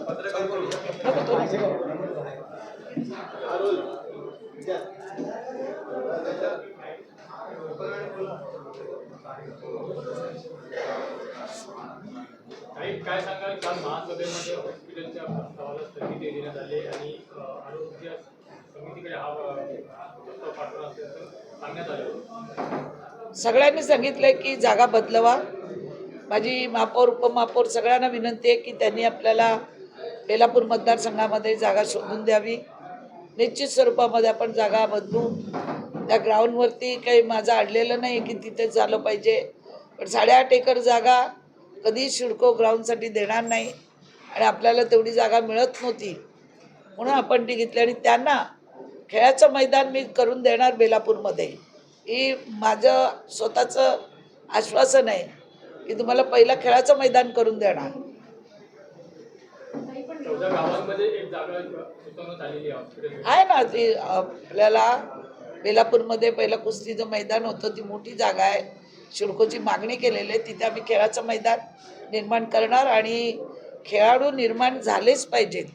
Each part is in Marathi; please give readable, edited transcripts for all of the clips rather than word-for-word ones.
काय सांगाल, काल महासभेमध्ये हॉस्पिटलच्या प्रस्तावाला स्थगिती देण्यात आली आणि आरोग्य समितीकडे हा प्रस्ताव पाठवला असल्याचं सांगण्यात आलं. सगळ्यांनी सांगितलंय की जागा बदलवा. माझी महापौर उपमहापौर सगळ्यांना विनंती आहे की त्यांनी आपल्याला बेलापूर मतदारसंघामध्ये जागा शोधून द्यावी. निश्चित स्वरूपामध्ये आपण जागा बदलू. त्या ग्राउंडवरती काही माझं अडलेलं नाही की तिथेच झालं पाहिजे, पण 8.5 एकर जागा कधी सिडको ग्राउंडसाठी देणार नाही आणि आपल्याला तेवढी जागा मिळत नव्हती म्हणून आपण ती घेतली. आणि त्यांना खेळाचं मैदान मी करून देणार बेलापूरमध्ये, ही माझं स्वतःचं आश्वासन आहे की तुम्हाला पहिला खेळाचं मैदान करून देणार. 14 गावांमध्ये एक जागा सुचवण्यात आलेली आहे ना. ती आपल्याला बेलापूरमध्ये पहिलं कुस्तीचं मैदान होतं, ती मोठी जागा आहे. सिडकोची मागणी केलेली आहे, तिथे आम्ही खेळाचं मैदान निर्माण करणार आणि खेळाडू निर्माण झालेच पाहिजेत,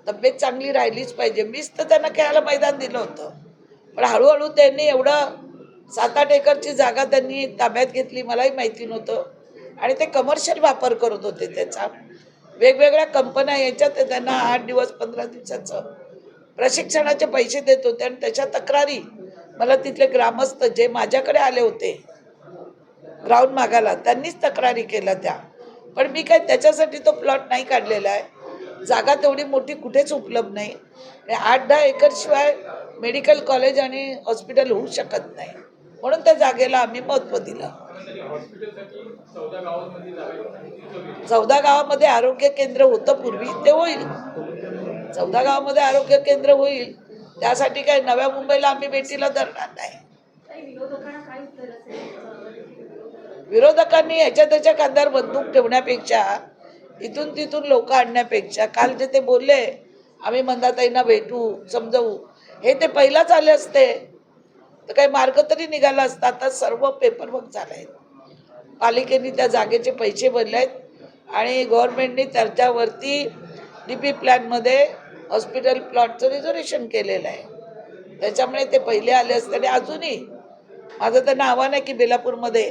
तब्येत चांगली राहिलीच पाहिजे. मीच तर त्यांना खेळायला मैदान दिलं होतं, पण हळूहळू त्यांनी एवढं 7-8 एकरची जागा त्यांनी ताब्यात घेतली, मलाही माहिती नव्हतं. आणि ते कमर्शियल वापर करत होते त्याचा. वेगवेगळ्या कंपन्या याच्यात त्यांना 8 दिवस 15 दिवसाचं प्रशिक्षणाचे पैसे देत होते आणि त्याच्या तक्रारी मला तिथले ग्रामस्थ जे माझ्याकडे आले होते ग्राउंड मागायला, त्यांनीच तक्रारी केल्या त्या. पण मी काय त्याच्यासाठी तो प्लॉट नाही काढलेला आहे. जागा तेवढी मोठी कुठेच उपलब्ध नाही. 8-10 एकरशिवाय मेडिकल कॉलेज आणि हॉस्पिटल होऊ शकत नाही, म्हणून त्या जागेला आम्ही महत्त्व दिलं. 14 गावामध्ये आरोग्य केंद्र होतं पूर्वी, ते होईल. 14 गावामध्ये आरोग्य केंद्र होईल, त्यासाठी काय नव्या मुंबईला आम्ही भेटीला धरणार नाही. विरोधकांनी ह्याच्या त्याच्या खांद्यावर बंदूक ठेवण्यापेक्षा, इथून तिथून लोक आणण्यापेक्षा, काल जे ते बोलले आम्ही मंदाताईंना भेटू समजवू, हे ते पहिलाच आले असते तर काही मार्ग तरी निघाला असता. आता सर्व पेपरवर्क झालं आहे. पालिकेने त्या जागेचे पैसे भरले आहेत आणि गव्हर्नमेंटने त्याच्यावरती DP प्लॅनमध्ये हॉस्पिटल प्लॉटचं रिझर्वेशन केलेलं आहे. त्याच्यामुळे ते पहिले आले असते. आणि अजूनही माझं त्यांना आव्हान आहे की बेलापूरमध्ये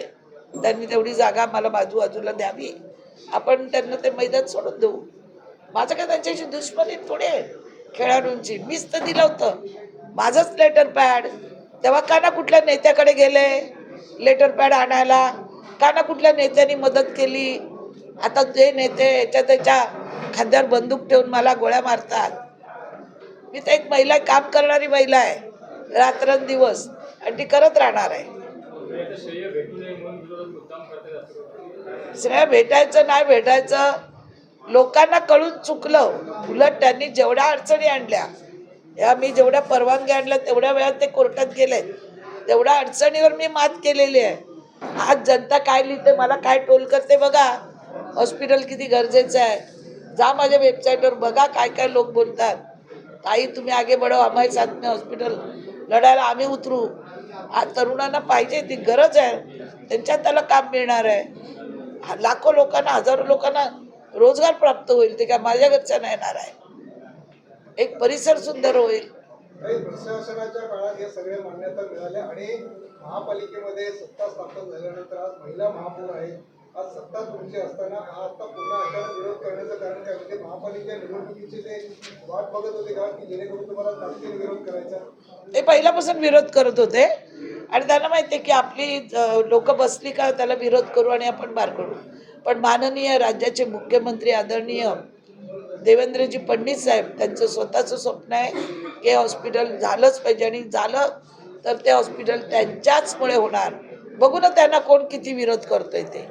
त्यांनी तेवढी जागा मला बाजूला द्यावी, आपण त्यांना ते मैदान सोडून देऊ. माझं काय त्यांच्याशी दुश्मनी थोडी आहे खेळाडूंची. मीच तर दिलं होतं माझंच लेटर पॅड. तेव्हा का ना कुठल्या नेत्याकडे गेले लेटर पॅड आणायला, का ना कुठल्या नेत्यांनी मदत केली. आता जे नेते याच्या त्याच्या खांद्यावर बंदूक ठेवून मला गोळ्या मारतात. मी तर एक महिला, काम करणारी महिला आहे रात्रंदिवस, आणि ती करत राहणार आहे. श्रेय भेटायचं नाही भेटायचं लोकांना कळून चुकलं. उलट त्यांनी जेवढ्या अडचणी आणल्या, या मी जेवढ्या परवानग्या आणल्या तेवढ्या वेळात ते कोर्टात गेलेत, तेवढ्या अडचणीवर मी मात केलेली आहे. आज जनता काय लिहिते, मला काय टोल करते बघा. हॉस्पिटल किती गरजेचं आहे, जा माझ्या वेबसाईटवर बघा काय काय लोक बोलतात. ताई तुम्ही आगे बढो, हमारे साथ में हॉस्पिटल लढायला आम्ही उतरू. आज तरुणांना पाहिजे, ती गरज आहे, त्यांच्यात त्याला काम मिळणार आहे. लाखो लोकांना, हजारो लोकांना रोजगार प्राप्त होईल. ते काय माझ्या घरच्यांना येणार आहे. एक परिसर सुंदर होईल. प्रशासनाच्या काळात हे सगळे मान्यता मिळाल्या आणि महापालिकेमध्ये सत्ता स्थापन झाल्यानंतर आज महिला महापौर आहे. आज सत्ता तुमची असताना हा आता पुन्हा अचानक विरोध करण्याचं कारण काय? म्हणजे महापालिका निवडणुकीची ते वाट बघत होते का की जेणेकरून तुम्हाला ताकदीने विरोध करायचा? ते पहिल्यापासून विरोध करत होते आणि त्यांना माहिती आहे की आपली लोक बसली का त्याला विरोध करू आणि आपण बार करू. पण माननीय राज्याचे मुख्यमंत्री आदरणीय देवेंद्रजी फडणवीस साहेब, त्यांचं स्वतःचं स्वप्न आहे की हॉस्पिटल झालंच पाहिजे आणि झालं तर ते हॉस्पिटल त्यांच्याचमुळे होणार. बघू ना त्यांना कोण किती विरोध करतोय ते.